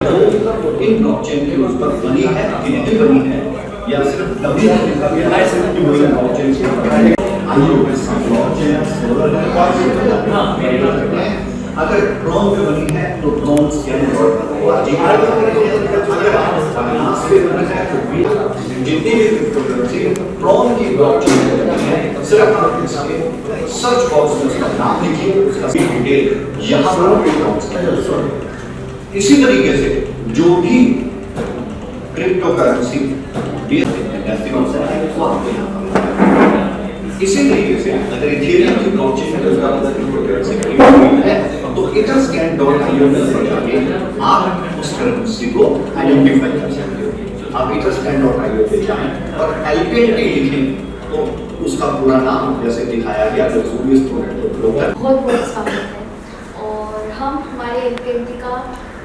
इन blockchain के उस पर बनी है कि नहीं बनी है, या सिर्फ डमी में लिखा गया है सिर्फ कि वही ब्लॉकचेन से अगर ड्रोन पे बनी है तो ड्रोन स्कैन जितनी भी क्रिप्टोकरेंसी ड्रोन की ब्लॉकचेन पे बनी है, सिर्फ आप इसके सर्च बॉक्स में उसका नाम लिखिए, उसका डिटेल यहाँ पर इसी तरीके से जो भी क्रिप्टोकरेंसी इसी तरीके से अगर इथेरियम की ब्लॉकचेन में क्रिप्टोकरेंसी है तो etherscan.io में जाके आप उस करेंसी को आइडेंटिफाई कर सकते हो। आप etherscan.io पे जाएं और LPNT लिखें तो उसका पूरा नाम जैसे दिखाया गया लग्जूरियस प्रोडक्ट होता है। बहुत बहुत स्वागत है और हम हमारे LPNT का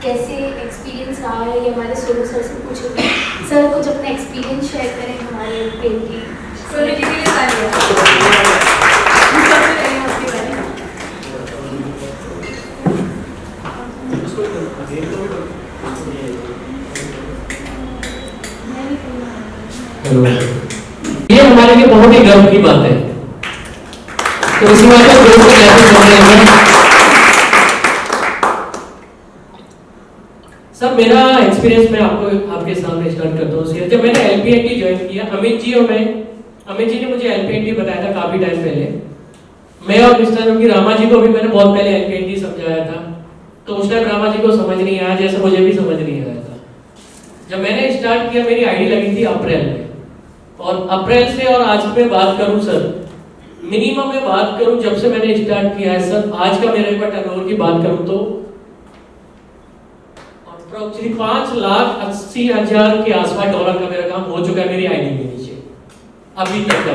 कैसे एक्सपीरियंस रहा है ये हमारे सोनू सर से पूछेंगे। सर कुछ अपना एक्सपीरियंस शेयर करें हमारे LPNT सोनू जी के लिए तालियां। ये हमारे लिए बहुत ही गर्व की बात है। तो इसी बात को ग्रुप को कैसे जोड़ रहे हैं सर। मेरा एक्सपीरियंस मैं आपके सामने स्टार्ट करता हूँ। जब मैंने LPNT ज्वाइन किया, अमित जी ने मुझे LPNT बताया था काफी टाइम पहले। मैं और मिस्टर रामा जी को भी मैंने बहुत पहले LPNT समझाया था, तो उस टाइम रामा जी को समझ नहीं आया जैसे मुझे भी समझ नहीं आया था। जब मैंने स्टार्ट किया मेरी आईडी लगी थी अप्रैल में, और अप्रैल से और आज में बात करूं सर, मिनिमम में बात करूं जब से मैंने स्टार्ट किया है सर, आज का मेरे पास टर्नओवर की बात करूं तो अप्रोक्सीमेटली 5,80,000 के आसपास डॉलर का मेरा काम हो चुका है मेरी आईडी के नीचे अभी तक का।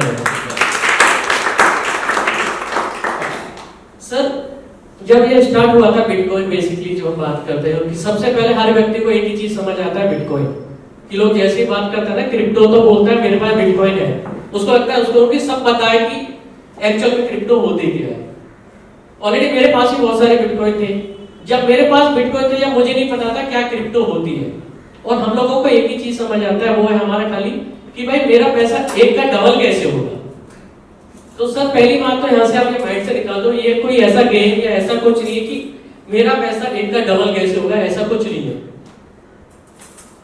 सर जब ये स्टार्ट हुआ था बिटकॉइन, बेसिकली जो हम बात करते हैं कि सबसे पहले हर व्यक्ति को एक ही चीज समझ आता है बिटकॉइन कि लोग जैसे ही बात करते हैं ना क्रिप्टो तो बोलता है मेरे पास बिटकॉइन है, उसको लगता है उसको कि सब पता है कि एक्चुअल में क्रिप्टो होती क्या है। ऑलरेडी मेरे पास भी बहुत सारे बिटकॉइन थे। जब मेरे पास बिटकॉइन थे जब मुझे नहीं पता था क्या क्रिप्टो होती है, और हम लोगों को एक ही चीज समझ आता है वो है हमारा खाली कि भाई मेरा पैसा एक का डबल कैसे होगा। तो सर पहली बात तो यहाँ से आप ये माइंड से निकाल दो, ये कोई ऐसा गेम या ऐसा कुछ नहीं है कि मेरा पैसा एक का डबल कैसे होगा, ऐसा कुछ नहीं है।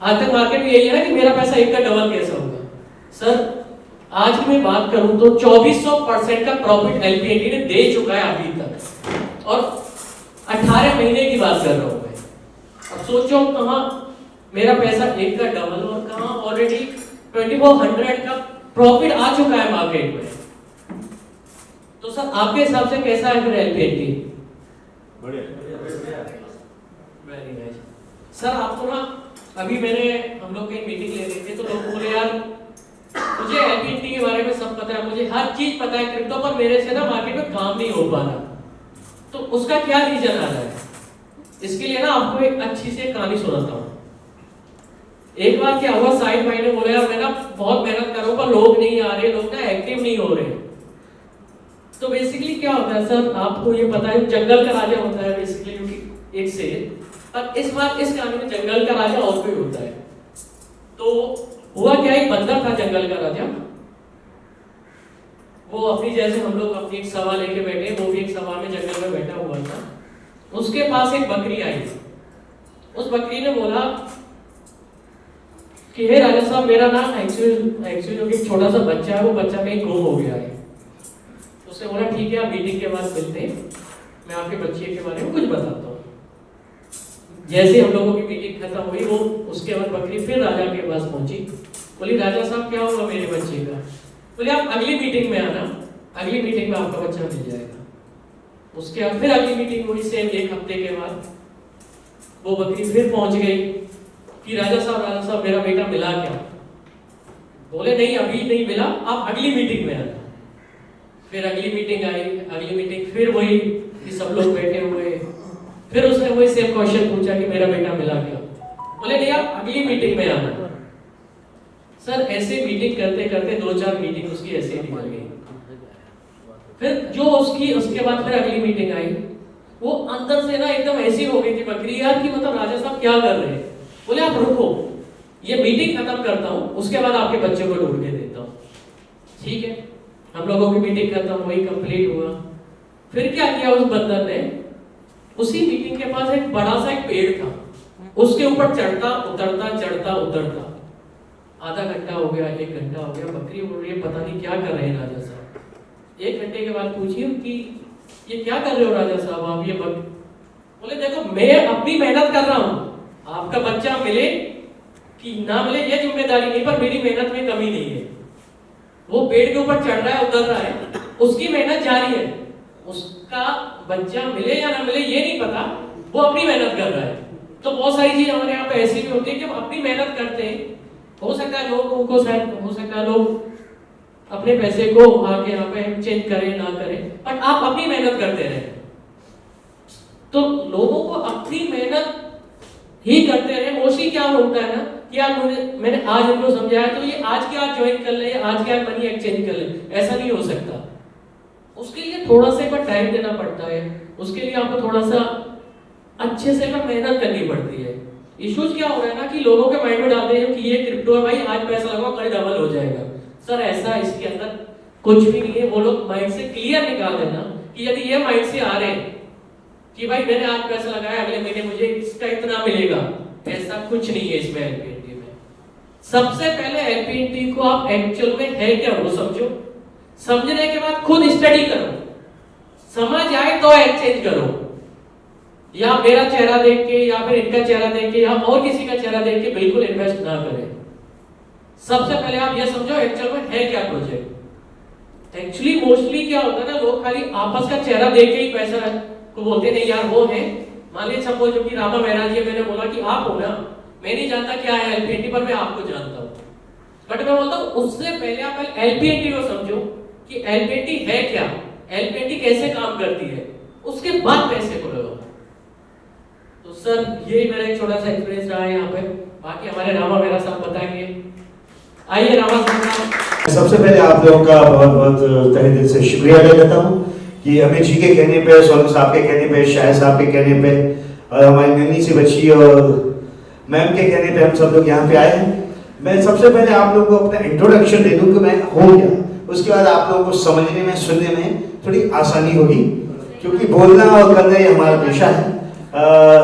आज तक मार्केट में यही है कि मेरा पैसा एक का डबल कैसे होगा। सर आज की मैं बात करूं तो 2400% का प्रॉफिट LPNT ने दे चुका है अभी तक, और 18 महीने की बात कर रहा हूं मैं। अब सोचो कहां मेरा पैसा एक का डबल और कहां ऑलरेडी 2400 का प्रॉफिट आ चुका है मार्केट में। तो सर आपके हिसाब से कैसा है फिर LPNT? बढ़िया। Very nice. सर आपको ना अभी हम लोग कहीं मीटिंग ले रहे थे तो लोग बोले यार मुझे LPNT के बारे में सब पता है, मुझे हर चीज पता है क्रिप्टो, पर मेरे से ना मार्केट में काम नहीं हो पा रहा। तो उसका क्या रीजन आ रहा है? इसके लिए ना आपको एक अच्छी सी कहानी सुनाता हूँ। एक बार क्या हुआ, साइड भाई ने बोला यार मैं ना बहुत मेहनत कर रहा हूँ पर लोग नहीं आ रहे, लोग ना एक्टिव नहीं हो रहे। तो बेसिकली क्या होता है सर, आपको ये पता है जंगल का राजा होता है बेसिकली एक शेर, पर इस बार इस कहानी में जंगल का राजा और कोई होता है। तो हुआ क्या, एक बंदर था जंगल का राजा, वो अपनी जैसे हम लोग अपनी एक सभा लेके बैठे, वो भी एक सभा में जंगल में बैठा हुआ था। उसके पास एक बकरी आई। उस बकरी ने बोला कि हे राजा साहब मेरा ना एक्चुअली जो कि छोटा सा बच्चा है वो बच्चा कहीं गुम हो गया है। उसने बोला ठीक है आप मीटिंग के बाद मिलते हैं, मैं आपके बच्चे के बारे में कुछ बताता हूँ। जैसे हम लोगों की मीटिंग खत्म हुई वो उसके बाद बकरी फिर राजा के पास पहुंची। बोली राजा साहब क्या होगा मेरे बच्चे का? बोले आप अगली मीटिंग में आना, अगली मीटिंग में आपका बच्चा मिल जाएगा। उसके बाद फिर अगली मीटिंग हुई, सेम एक हफ्ते के बाद वो बकरी फिर पहुंच गई कि राजा साहब मेरा बेटा मिला क्या? बोले नहीं अभी नहीं मिला, आप अगली मीटिंग में आना। फिर अगली मीटिंग आई, अगली मीटिंग फिर वही कि सब लोग बैठे हुए, फिर उसने वही सेम क्वेश्चन पूछा कि मेरा बेटा मिला क्या? बोले नहीं आप अगली मीटिंग में आना। सर ऐसे मीटिंग करते करते 2-4 मीटिंग उसकी ऐसे निकल गई। फिर जो उसके बाद फिर अगली मीटिंग आई, वो अंदर से ना एकदम ऐसी हो गई थी बकरी यार कि मतलब राजा साहब क्या कर रहे हैं। बोले आप रुको, ये मीटिंग खत्म करता हूँ, उसके बाद आपके बच्चे को ढूंढ के देता हूँ। ठीक है, हम लोगों की मीटिंग खत्म हुई, कंप्लीट हुआ। फिर क्या किया उस बंदर ने, उसी मीटिंग के पास एक बड़ा सा एक पेड़ था, उसके ऊपर चढ़ता उतरता चढ़ता उतरता। आधा घंटा हो गया, 1 घंटा हो गया, बकरी बोल रही है पता नहीं क्या कर रहे हैं राजा साहब। 1 घंटे के बाद पूछिए कि ये क्या कर रहे हो राजा साहब आप, ये बोले देखो मैं अपनी मेहनत कर रहा हूँ, आपका बच्चा मिले कि ना मिले ये जिम्मेदारी नहीं, पर मेरी मेहनत में कमी नहीं है। वो पेड़ के ऊपर चढ़ रहा है, उतर रहा है, उसकी मेहनत जारी है, उसका बच्चा मिले या ना मिले ये नहीं पता, वो अपनी मेहनत कर रहा है। तो बहुत सारी चीज हमारे यहाँ पे ऐसी भी होती है कि हम अपनी मेहनत करते हैं, हो सकता है लोगों को शायद, हो सकता है लोग अपने पैसे को आके यहाँ पे चेंज करें ना करें, बट आप अपनी मेहनत करते रहे। तो लोगों को अपनी मेहनत ही करते रहे। मोस्टली क्या होता है ना कि यार मैंने आज इनको समझाया तो ये आज के आज ज्वाइन कर ले, आज के आज मनी एक्सचेंज कर ले, ऐसा नहीं हो सकता। उसके लिए थोड़ा सा एक बार टाइम देना पड़ता है, उसके लिए आपको थोड़ा सा अच्छे से मेहनत करनी पड़ती है। इश्यूज क्या हो रहा है ना कि लोगों के माइंड में डालते हैं कि ये क्रिप्टो है भाई, आज पैसा लगाओ कल डबल हो जाएगा। सर ऐसा इसके अंदर कुछ भी नहीं है। वो लोग माइंड से क्लियर निकाल देना कि यदि ये माइंड से आ रहे हैं कि भाई मैंने आज पैसा लगाया, अगले महीने मुझे इसका इतना मिलेगा, ऐसा कुछ नहीं है इसमें एलपीएनटी में। सबसे पहले एलपीएनटी को आप एक्चुअल में है क्या वो समझो, समझने के बाद खुद स्टडी करो, समझ आए तो एक्सचेंज करो। या मेरा चेहरा देख के या फिर इनका चेहरा देख के या और किसी का चेहरा देख के बिल्कुल इन्वेस्ट ना करें। सबसे पहले आप ये समझो एक्चुअल में है क्या प्रोजेक्ट। एक्चुअली मोस्टली क्या होता है ना, लोग खाली आपस का चेहरा देख के ही पैसा को बोलते नहीं यार वो है। मान लीजिए सपोज जो कि रामा मेहरा जी, मैंने बोला कि आप हो ना, मैं नहीं जानता क्या है एलपीएनटी, पर मैं आपको जानता हूँ। बट मैं बोलता हूँ उससे पहले आप एलपीएनटी को समझो कि एलपीएनटी है क्या, एलपीएनटी कैसे काम करती है, उसके बाद पैसे को लगाओ। तो सर ये मेरा एक छोटा सा एक्सपीरियंस रहा है यहाँ पे, बाकी हमारे रामा मेहरा साहब बताएंगे। आइए रामा साहब। सबसे पहले आप लोगों का बहुत बहुत तहे दिल से शुक्रिया अदा करता हूँ कि अमित जी के कहने पे, सोनू साहब के कहने पे, शाहिद साहब के कहने पे और हमारी नन्ही सी बच्ची और मैम के कहने पे हम सब लोग यहाँ पे आए हैं। मैं सबसे पहले आप लोगों को अपना इंट्रोडक्शन दे दूँ कि मैं हूँ क्या, उसके बाद आप लोगों को समझने में सुनने में थोड़ी आसानी होगी, क्योंकि बोलना और करना ये हमारा पेशा है।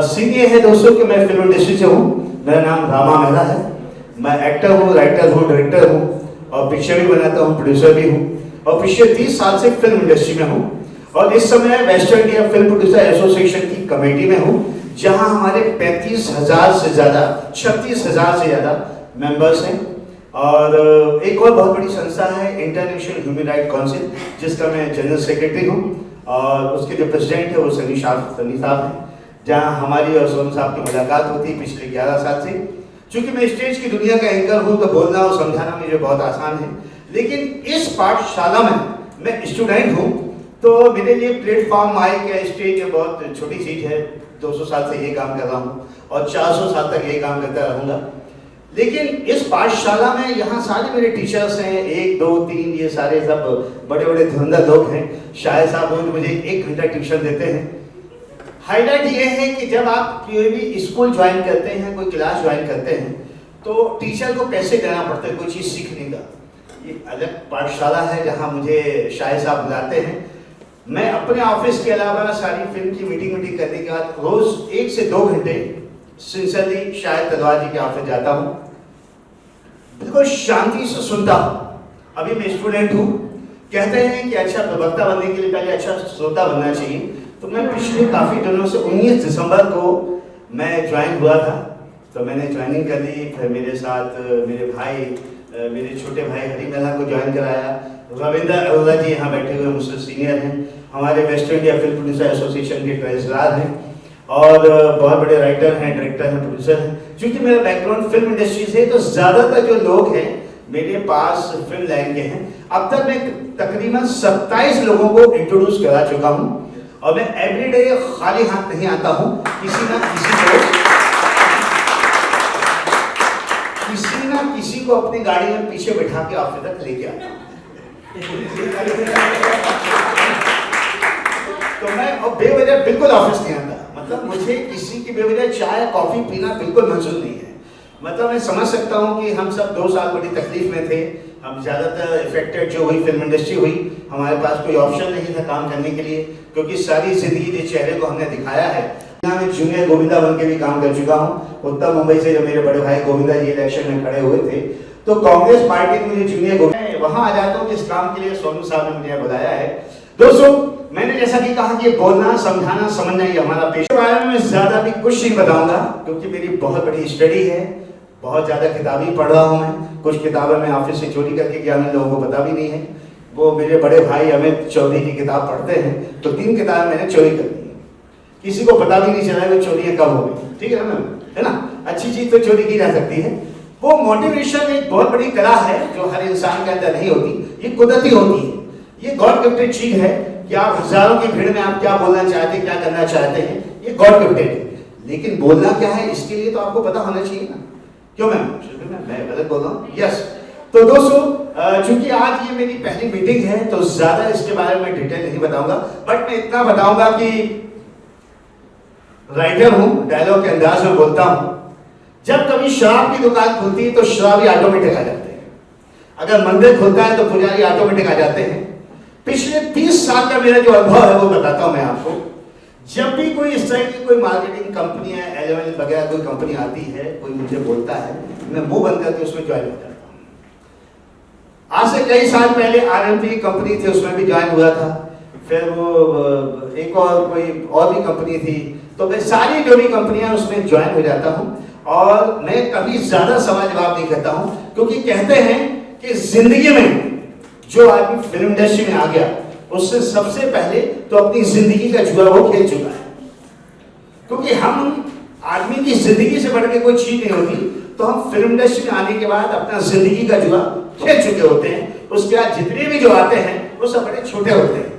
सीन ये है दोस्तों कि मैं फिल्म इंडस्ट्री से हूँ, मेरा नाम रामा मेहरा है। मैं एक्टर हूँ, राइटर हूँ, डायरेक्टर हूँ और पिक्चर भी बनाता हूँ, प्रोड्यूसर भी हूँ और पिछले 30 साल से फिल्म इंडस्ट्री में हूँ। और इस समय waste India film producer association की कमेटी में हूँ, जहाँ हमारे 35,000 से ज़्यादा, 36,000 से ज़्यादा मेंबर्स हैं। और एक और बहुत बड़ी संस्था है इंटरनेशनल ह्यूमन राइट काउंसिल, जिसका मैं जनरल सेक्रेटरी हूँ और उसके जो प्रेसिडेंट है वो सनी साहब हैं, जहाँ हमारी और सोनू साहब की मुलाकात होती है पिछले 11 साल से। चूँकि मैं स्टेज की दुनिया का एंकर हूँ तो बोलना और समझाना मुझे बहुत आसान है, लेकिन इस पाठशाला में मैं स्टूडेंट हूँ तो मेरे लिए प्लेटफॉर्म माइक या स्टेज बहुत छोटी चीज़ है। 200 साल से ये काम कर रहा हूँ और 400 साल तक ये काम करता रहूँगा। लेकिन इस पाठशाला में यहाँ सारे मेरे टीचर्स हैं, 1, 2, 3, ये सारे सब बड़े बड़े धुरंधर लोग हैं। शायद साहब रोज मुझे 1 घंटा ट्यूशन देते हैं। हाईलाइट ये है कि जब आप कोई भी स्कूल ज्वाइन करते हैं, कोई क्लास ज्वाइन करते हैं, तो टीचर को पैसे देना पड़ता है कोई चीज़ सीखने का। ये अलग पाठशाला है जहाँ मुझे शायद साहब बुलाते हैं। मैं अपने ऑफिस के अलावा सारी फिल्म की मीटिंग करने के बाद रोज 1 से 2 घंटे सिंसियरली शायद तलवार जी के ऑफिस जाता हूँ, बिल्कुल शांति से सुनता हूँ। अभी मैं स्टूडेंट हूँ, कहते हैं कि अच्छा प्रवक्ता बनने के लिए पहले अच्छा श्रोता बनना चाहिए। तो मैं पिछले काफ़ी दिनों से 19 दिसंबर को मैं ज्वाइन हुआ था, तो मैंने ज्वाइनिंग कर ली। फिर मेरे साथ मेरे भाई, मेरे छोटे भाई हरी मेहरा को ज्वाइन कराया। रविंद्र अरोड़ा जी यहाँ बैठे हुए मुझसे सीनियर हैं, हमारे waste India film producer association के ट्रेजरर हैं और बहुत बड़े राइटर हैं, डायरेक्टर हैं, प्रोड्यूसर हैं। क्योंकि मेरा बैकग्राउंड फिल्म इंडस्ट्री से, तो ज़्यादातर जो लोग हैं मेरे पास फिल्म लाइन के हैं। अब तक मैं तकरीबन 27 लोगों को इंट्रोड्यूस करा चुका हूँ और मैं एवरीडे खाली हाथ नहीं आता हूँ। किसी ना किसी को अपनी गाड़ी में पीछे बैठा के ऑफिस तक लेके आता हूँ। तो मैं और बेवजह बिल्कुल ऑफिस नहीं आता, मतलब मुझे किसी की बेवजह चाय कॉफी पीना बिल्कुल मंजूर नहीं है। मतलब मैं समझ सकता हूँ कि हम सब 2 साल बड़ी तकलीफ में थे। हम ज़्यादातर इफेक्टेड जो हुई फिल्म इंडस्ट्री हुई, हमारे पास कोई ऑप्शन नहीं था काम करने के लिए, क्योंकि सारी जिंदगी जिस चेहरे को हमने दिखाया है। मैं जूनियर गोविंदा बन के भी काम कर चुका हूँ। उत्तर मुंबई से जब मेरे बड़े भाई गोविंदा जी इलेक्शन में खड़े हुए थे, तो कांग्रेस पार्टी ने मुझे जूनियर गोविंदा वहाँ आ जाता हूँ जिस काम के लिए सोनू साहब ने मुझे बुलाया है। दोस्तों, मैंने जैसा कि कहा कि बोलना, समझाना, समझना ये हमारा पेशे। के बारे में मैं ज्यादा भी कुछ नहीं बताऊंगा, क्योंकि मेरी बहुत बड़ी स्टडी है, बहुत ज्यादा किताबें पढ़ रहा हूँ मैं। कुछ किताबें मैं ऑफिस से चोरी करके गया, मैं लोगों को पता भी नहीं है। वो मेरे बड़े भाई अमित चौधरी की किताब पढ़ते हैं, तो 3 किताबें मैंने चोरी कर दी। किसी को पता भी नहीं चला वो चोरियां कब हो गई। ठीक है ना, है ना? अच्छी चीज तो चोरी की जा सकती है। वो मोटिवेशन एक बहुत बड़ी कला है जो हर इंसान के अंदर नहीं होती, ये कुदरती होती है। ये गॉड गिफ्टेड चीज है कि आप हजारों की भीड़ में आप क्या बोलना चाहते हैं, क्या करना चाहते हैं, ये गॉड गिफ्टेड है। लेकिन बोलना क्या है, इसके लिए तो आपको पता होना चाहिए ना। क्यों मैम? मैं गलत बोल रहा हूँ? यस। तो दोस्तों, चूंकि आज ये मेरी पहली मीटिंग है, तो ज्यादा इसके बारे में डिटेल नहीं बताऊंगा, बट मैं इतना बताऊंगा कि राइटर हूं, डायलॉग के अंदाज में बोलता हूं। जब कभी शराब की दुकान खुलती है तो शराबी ऑटोमेटिक आ जाते हैं। अगर मंदिर खुलता है तो पुजारी ऑटोमेटिक आ जाते हैं। पिछले 30 साल का मेरा जो अनुभव है वो बताता हूं मैं आपको। जब भी कोई इस तरह की कोई मार्केटिंग कंपनी है, एलेवन वगैरह कोई कंपनी आती है, कोई मुझे बोलता है, मैं मुंह बंद करके उसमें ज्वाइन हो जाता हूं। आज से कई साल पहले आरएमपी की कंपनी थी, उसमें भी ज्वाइन हुआ था। फिर वो एक और कोई और भी कंपनी थी, तो मैं सारी जो भी कंपनियां उसमें ज्वाइन हो जाता हूं। और मैं कभी ज्यादा सवाल जवाब नहीं करता हूं, क्योंकि कहते हैं कि जिंदगी में जो आदमी फिल्म इंडस्ट्री में आ गया, उससे सबसे पहले तो अपनी जिंदगी का जुआ वो खेल चुका है। क्योंकि हम आदमी की जिंदगी से बढ़ के कोई चीज नहीं होती, तो हम फिल्म इंडस्ट्री में आने के बाद अपना जिंदगी का जुआ खेल चुके होते हैं। उसके बाद जितने भी जो आते हैं वो सब बड़े छोटे होते हैं।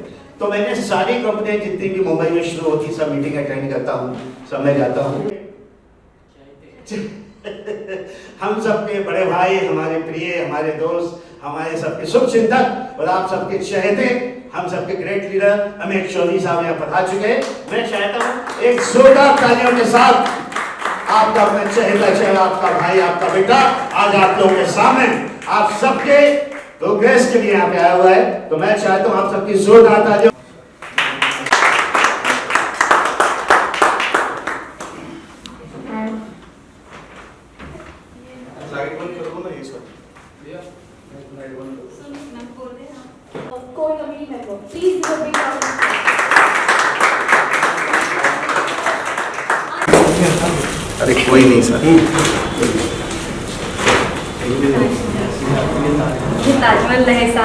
तो मैंने सारी कंपनियां जितनी भी मुंबई में शुरू होती, सब मीटिंग अटेंड करता हूँ, सब मैं जाता हूँ। हम सबके बड़े भाई, हमारे प्रिय, हमारे दोस्त, हमारे सबके शुभ चिंतक और आप सबके चहेते, हम सबके ग्रेट लीडर अमित चौधरी साहब यहाँ पधार चुके हैं। मैं चाहता हूँ एक जोरदार तालियों के साथ आपका अपना चहेता चेहरा, आपका भाई, आपका बेटा आज आप लोगों के सामने आप सबके प्रोग्रेस के लिए यहाँ पे आया हुआ है। तो मैं चाहता हूँ आप सबकी जोरदार तालियों। Core committee member, please give a big round of applause. अरे कोई नहीं सर। ताजमहल रहे साथ